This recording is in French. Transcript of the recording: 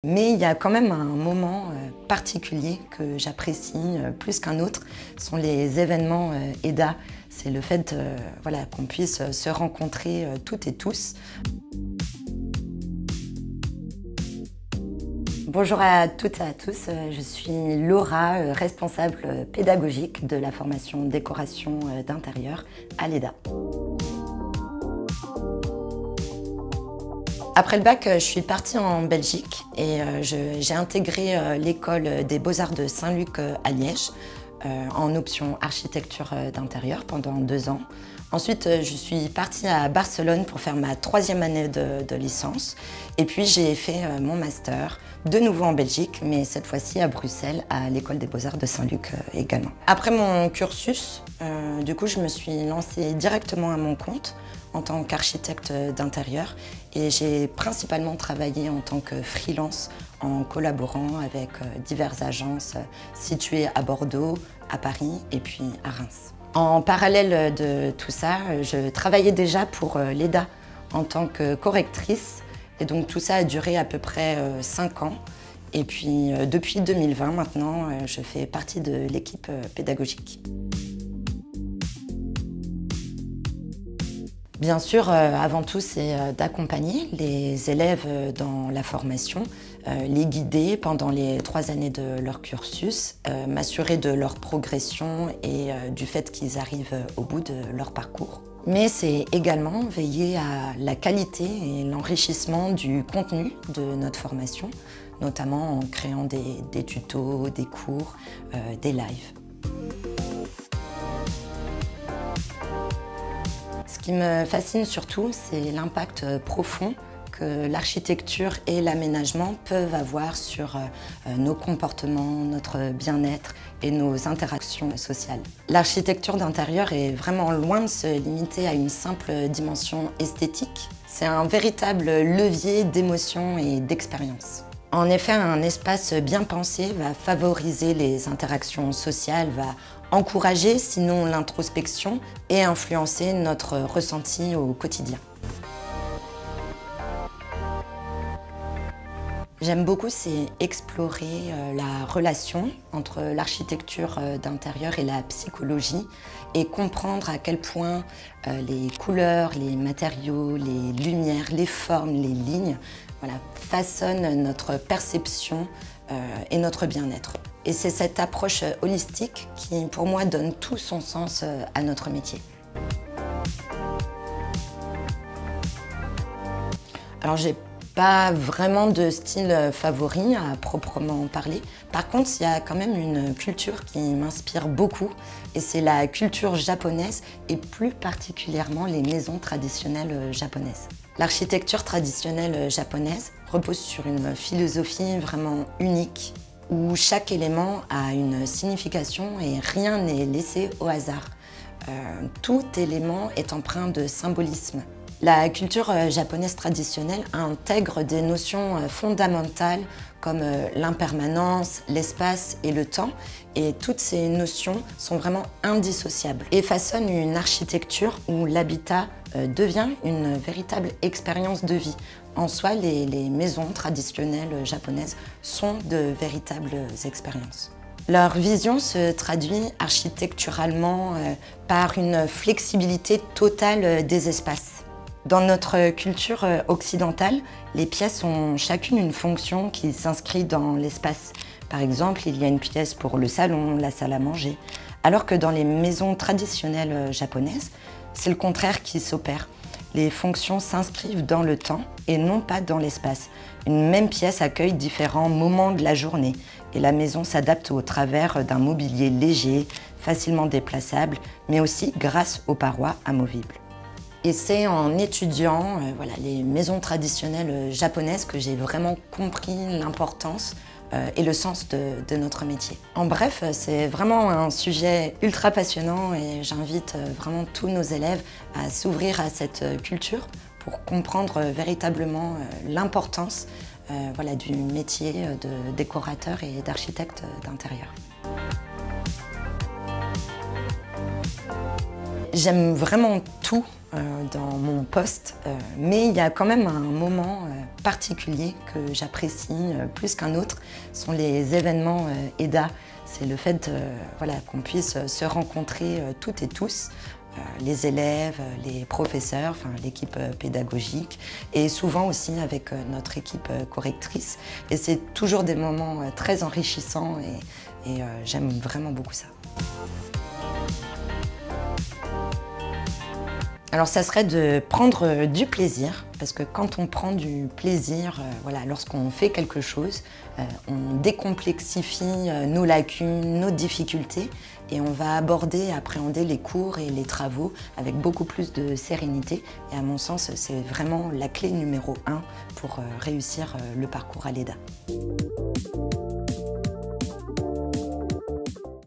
Mais il y a quand même un moment particulier que j'apprécie plus qu'un autre, ce sont les événements EDA. C'est le fait voilà, qu'on puisse se rencontrer toutes et tous. Bonjour à toutes et à tous, je suis Laura, responsable pédagogique de la formation décoration d'intérieur à l'EDA. Après le bac, je suis partie en Belgique et j'ai intégré l'école des Beaux-Arts de Saint-Luc à Liège en option architecture d'intérieur pendant 2 ans. Ensuite, je suis partie à Barcelone pour faire ma 3e année de licence. Et puis, j'ai fait mon master de nouveau en Belgique, mais cette fois-ci à Bruxelles, à l'école des Beaux-Arts de Saint-Luc également. Après mon cursus, du coup, je me suis lancée directement à mon compte en tant qu'architecte d'intérieur et j'ai principalement travaillé en tant que freelance en collaborant avec diverses agences situées à Bordeaux, à Paris et puis à Reims. En parallèle de tout ça, je travaillais déjà pour l'EDA en tant que correctrice et donc tout ça a duré à peu près 5 ans. Et puis depuis 2020 maintenant, je fais partie de l'équipe pédagogique. Bien sûr, avant tout, c'est d'accompagner les élèves dans la formation, les guider pendant les 3 années de leur cursus, m'assurer de leur progression et du fait qu'ils arrivent au bout de leur parcours. Mais c'est également veiller à la qualité et l'enrichissement du contenu de notre formation, notamment en créant des tutos, des cours, des lives. Ce qui me fascine surtout, c'est l'impact profond que l'architecture et l'aménagement peuvent avoir sur nos comportements, notre bien-être et nos interactions sociales. L'architecture d'intérieur est vraiment loin de se limiter à une simple dimension esthétique. C'est un véritable levier d'émotion et d'expérience. En effet, un espace bien pensé va favoriser les interactions sociales, va encourager sinon l'introspection et influencer notre ressenti au quotidien. J'aime beaucoup, c'est explorer la relation entre l'architecture d'intérieur et la psychologie et comprendre à quel point les couleurs, les matériaux, les lumières, les formes, les lignes façonnent notre perception et notre bien-être. Et c'est cette approche holistique qui, pour moi, donne tout son sens à notre métier. Alors, j'ai pas vraiment de style favori à proprement parler. Par contre, il y a quand même une culture qui m'inspire beaucoup et c'est la culture japonaise et plus particulièrement les maisons traditionnelles japonaises. L'architecture traditionnelle japonaise repose sur une philosophie vraiment unique où chaque élément a une signification et rien n'est laissé au hasard. Tout élément est empreint de symbolisme. La culture japonaise traditionnelle intègre des notions fondamentales comme l'impermanence, l'espace et le temps. Et toutes ces notions sont vraiment indissociables et façonnent une architecture où l'habitat devient une véritable expérience de vie. En soi, les maisons traditionnelles japonaises sont de véritables expériences. Leur vision se traduit architecturalement par une flexibilité totale des espaces. Dans notre culture occidentale, les pièces ont chacune une fonction qui s'inscrit dans l'espace. Par exemple, il y a une pièce pour le salon, la salle à manger. Alors que dans les maisons traditionnelles japonaises, c'est le contraire qui s'opère. Les fonctions s'inscrivent dans le temps et non pas dans l'espace. Une même pièce accueille différents moments de la journée et la maison s'adapte au travers d'un mobilier léger, facilement déplaçable, mais aussi grâce aux parois amovibles. Et c'est en étudiant les maisons traditionnelles japonaises que j'ai vraiment compris l'importance et le sens de notre métier. En bref, c'est vraiment un sujet ultra passionnant et j'invite vraiment tous nos élèves à s'ouvrir à cette culture pour comprendre véritablement l'importance du métier de décorateur et d'architecte d'intérieur. J'aime vraiment tout dans mon poste, mais il y a quand même un moment particulier que j'apprécie plus qu'un autre, ce sont les événements EDA. C'est le fait voilà, qu'on puisse se rencontrer toutes et tous, les élèves, les professeurs, enfin, l'équipe pédagogique et souvent aussi avec notre équipe correctrice. Et c'est toujours des moments très enrichissants et j'aime vraiment beaucoup ça. Alors ça serait de prendre du plaisir, parce que quand on prend du plaisir, voilà, lorsqu'on fait quelque chose, on décomplexifie nos lacunes, nos difficultés, et on va aborder et appréhender les cours et les travaux avec beaucoup plus de sérénité. Et à mon sens, c'est vraiment la clé numéro 1 pour réussir le parcours à l'EDA.